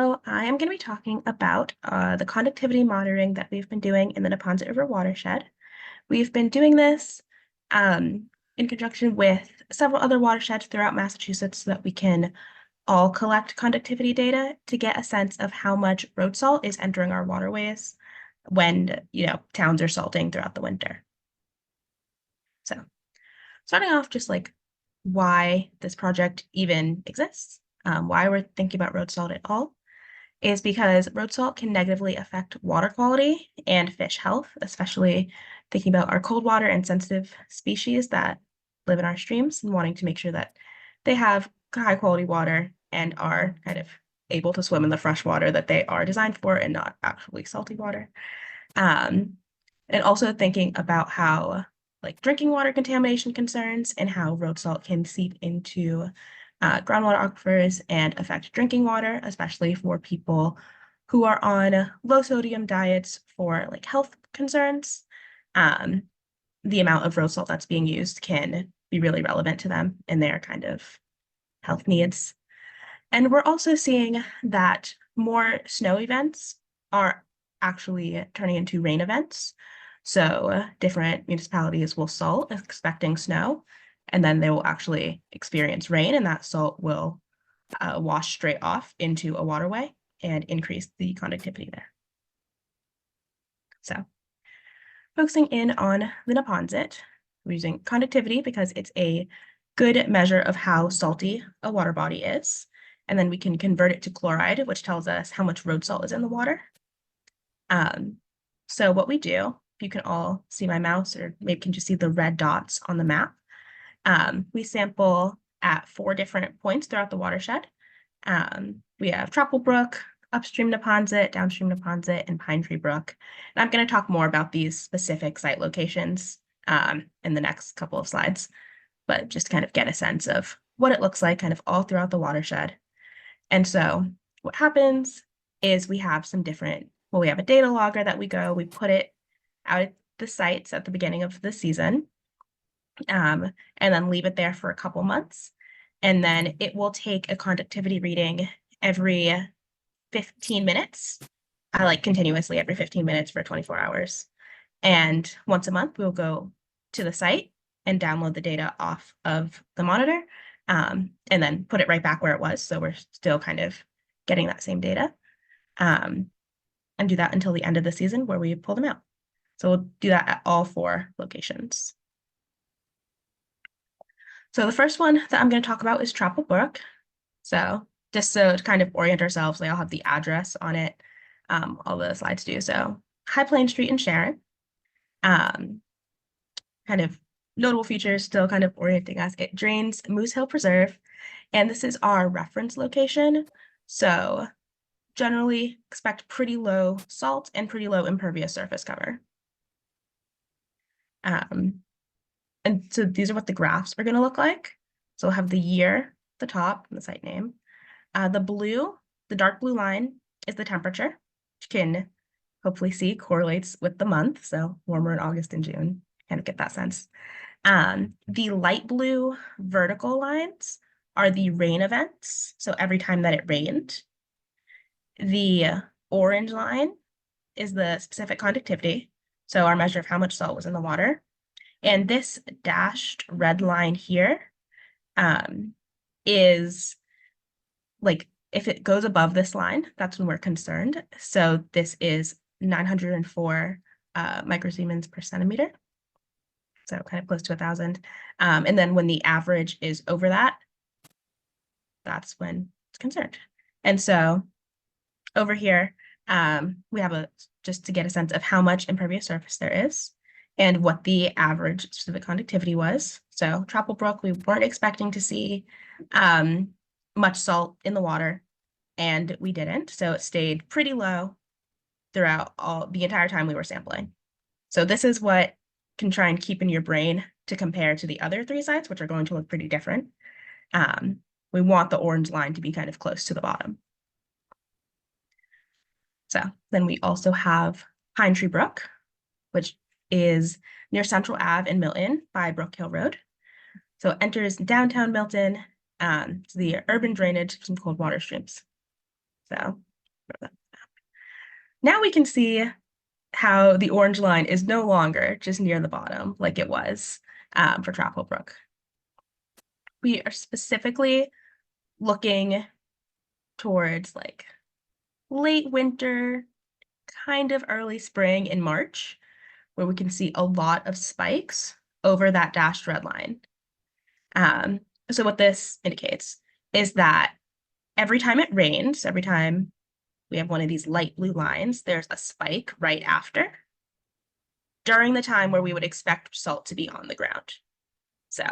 So I am going to be talking about the conductivity monitoring that we've been doing in the Neponset River Watershed. We've been doing this in conjunction with several other watersheds throughout Massachusetts so that we can all collect conductivity data to get a sense of how much road salt is entering our waterways when, towns are salting throughout the winter. So starting off just like why this project even exists, why we're thinking about road salt at all, is because road salt can negatively affect water quality and fish health, especially thinking about our cold water and sensitive species that live in our streams and wanting to make sure that they have high quality water and are kind of able to swim in the fresh water that they are designed for and not actually salty water. And also thinking about how like drinking water contamination concerns and how road salt can seep into groundwater aquifers and affect drinking water, especially for people who are on low sodium diets for like health concerns. The amount of road salt that's being used can be really relevant to them and their kind of health needs. And we're also seeing that more snow events are actually turning into rain events. So different municipalities will salt expecting snow, and then they will actually experience rain, and that salt will wash straight off into a waterway and increase the conductivity there. So focusing in on the Neponset, we're using conductivity because it's a good measure of how salty a water body is. And then we can convert it to chloride, which tells us how much road salt is in the water. So what we do, if you can all see my mouse or maybe can just see the red dots on the map, we sample at 4 different points throughout the watershed. We have Tropical Brook, upstream Neponset, downstream Neponset, and Pine Tree Brook. And I'm going to talk more about these specific site locations in the next couple of slides, but just to kind of get a sense of what it looks like kind of all throughout the watershed. And so what happens is we have some different, we have a data logger that we put it out at the sites at the beginning of the season, and then leave it there for a couple months. And then it will take a conductivity reading every 15 minutes, like continuously every 15 minutes for 24 hours. And once a month, we'll go to the site and download the data off of the monitor, and then put it right back where it was. So we're still kind of getting that same data, and do that until the end of the season where we pull them out. So we'll do that at all 4 locations. So the first one that I'm going to talk about is Tropical Brook. So just so to kind of orient ourselves, they all have the address on it. All the slides do. So High Plain Street in Sharon. Kind of notable features still kind of orienting us. It drains Moose Hill Preserve, and this is our reference location. So generally expect pretty low salt and pretty low impervious surface cover. And so these are what the graphs are going to look like. So we'll have the year at the top and the site name. The dark blue line is the temperature, which you can hopefully see correlates with the month. So warmer in August and June, kind of get that sense. The light blue vertical lines are the rain events. So every time that it rained. The orange line is the specific conductivity. So our measure of how much salt was in the water. And this dashed red line here is like, if it goes above this line, that's when we're concerned. So this is 904 microsiemens per centimeter. So kind of close to 1,000. And then when the average is over that, that's when it's concerned. And so over here, we have just to get a sense of how much impervious surface there is and what the average specific conductivity was. So Tropical Brook, we weren't expecting to see much salt in the water, and we didn't. So it stayed pretty low throughout the entire time we were sampling. So this is what can try and keep in your brain to compare to the other 3 sites, which are going to look pretty different. We want the orange line to be kind of close to the bottom. So then we also have Pine Tree Brook, which is near Central Ave in Milton by Brook Hill Road. So it enters downtown Milton, to the urban drainage of some cold water streams. So now we can see how the orange line is no longer just near the bottom like it was for Chapel Brook. We are specifically looking towards like late winter, kind of early spring in March, where we can see a lot of spikes over that dashed red line. So what this indicates is that every time it rains, every time we have one of these light blue lines, there's a spike right after during the time where we would expect salt to be on the ground. So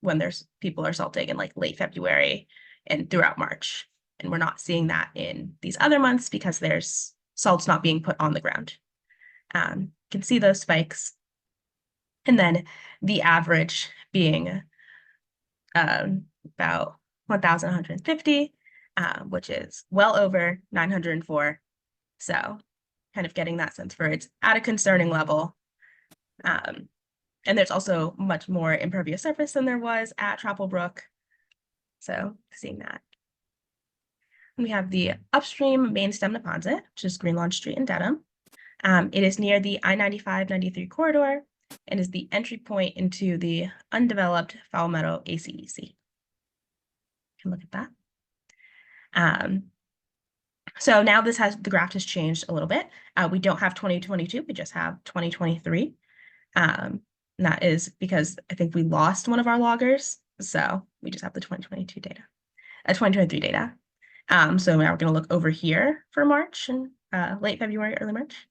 when there's people are salting in like late February and throughout March, and we're not seeing that in these other months because there's salt's not being put on the ground. You can see those spikes. And then the average being about 1,150, which is well over 904. So kind of getting that sense for it's at a concerning level. And there's also much more impervious surface than there was at Chapel Brook. So seeing that. And we have the upstream main stem Neponset, which is Green Lawn Street in Dedham. It is near the I-95-93 corridor and is the entry point into the undeveloped Foul Meadow ACEC. You can look at that. So now the graph has changed a little bit. We don't have 2022, we just have 2023. And that is because I think we lost one of our loggers. So we just have the 2022 data, 2023 data. So now we're going to look over here for March and late February, early March.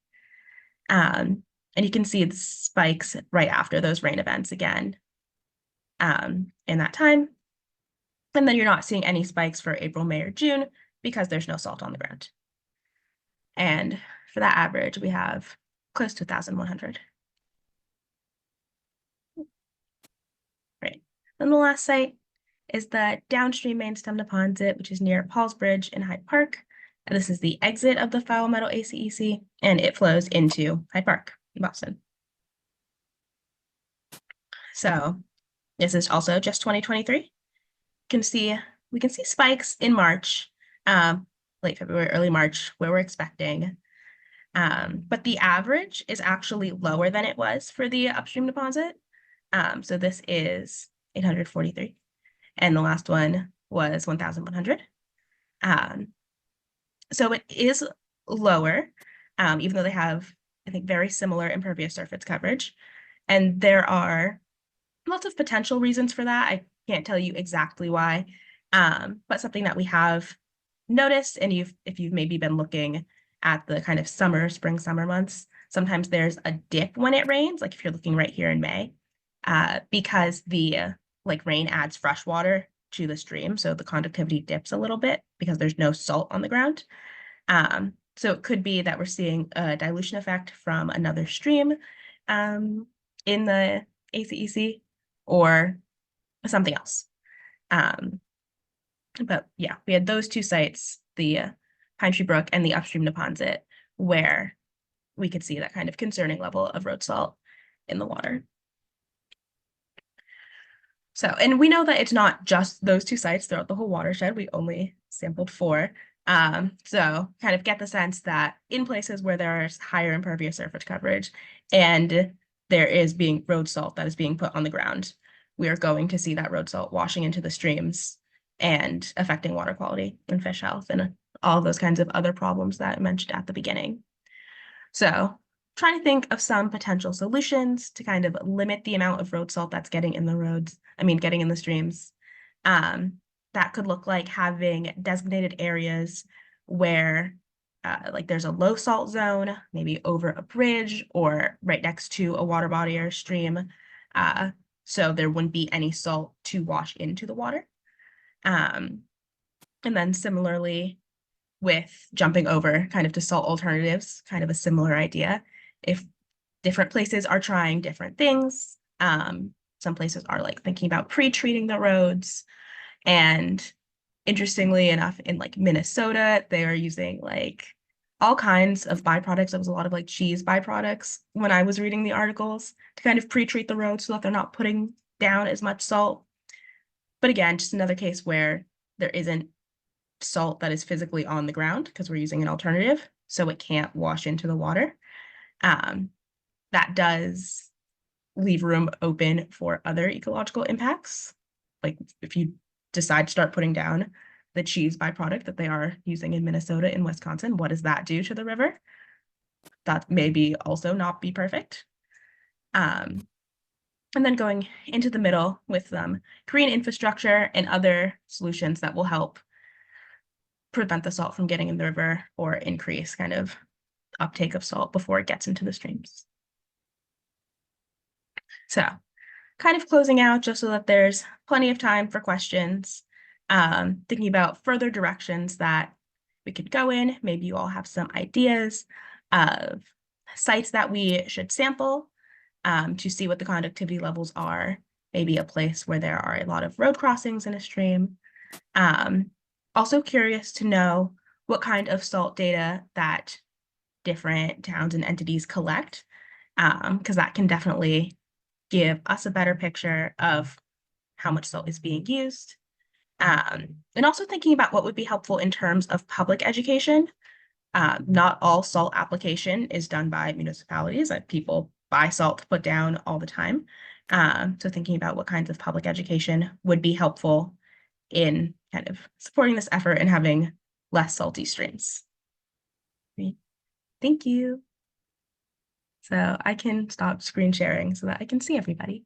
And you can see the spikes right after those rain events again in that time. And then you're not seeing any spikes for April, May, or June because there's no salt on the ground. And for that average, we have close to 1,100. Right. Then the last site is the downstream main stem Neponset, which is near Paul's Bridge in Hyde Park. And this is the exit of the Foul Meadow ACEC, and it flows into Hyde Park in Boston. So this is also just 2023. We can see spikes in March, late February, early March, where we're expecting. But the average is actually lower than it was for the upstream Neponset. So this is 843, and the last one was 1,100. So it is lower, even though they have, I think, very similar impervious surface coverage. And there are lots of potential reasons for that. I can't tell you exactly why, but something that we have noticed, and if you've maybe been looking at the kind of spring, summer months, sometimes there's a dip when it rains, like if you're looking right here in May, because the rain adds fresh water to the stream, so the conductivity dips a little bit because there's no salt on the ground. So it could be that we're seeing a dilution effect from another stream in the ACEC or something else. But yeah, we had those two sites, the Pine Tree Brook and the upstream Neponset, where we could see that kind of concerning level of road salt in the water. So, and we know that it's not just those two sites throughout the whole watershed. We only sampled 4. So kind of get the sense that in places where there's higher impervious surface coverage and there is being road salt that is being put on the ground, we are going to see that road salt washing into the streams and affecting water quality and fish health and all those kinds of other problems that I mentioned at the beginning. So trying to think of some potential solutions to kind of limit the amount of road salt that's getting in the streams. That could look like having designated areas where there's a low salt zone, maybe over a bridge or right next to a water body or stream. So there wouldn't be any salt to wash into the water. And then similarly with jumping over kind of to salt alternatives, kind of a similar idea. If different places are trying different things, some places are thinking about pre-treating the roads. And interestingly enough, in Minnesota, they are using all kinds of byproducts. There was a lot of cheese byproducts when I was reading the articles to kind of pre-treat the roads so that they're not putting down as much salt. But again, just another case where there isn't salt that is physically on the ground because we're using an alternative, so it can't wash into the water. That does leave room open for other ecological impacts. Like if you decide to start putting down the cheese byproduct that they are using in Minnesota and Wisconsin, what does that do to the river? That may also not be perfect. And then going into the middle with green infrastructure and other solutions that will help prevent the salt from getting in the river or increase kind of uptake of salt before it gets into the streams. So kind of closing out just so that there's plenty of time for questions, thinking about further directions that we could go in. Maybe you all have some ideas of sites that we should sample to see what the conductivity levels are, maybe a place where there are a lot of road crossings in a stream. Also curious to know what kind of salt data that different towns and entities collect, because that can definitely give us a better picture of how much salt is being used. And also thinking about what would be helpful in terms of public education. Not all salt application is done by municipalities. People buy salt to put down all the time. So thinking about what kinds of public education would be helpful in kind of supporting this effort and having less salty streams. Thank you. So I can stop screen sharing so that I can see everybody.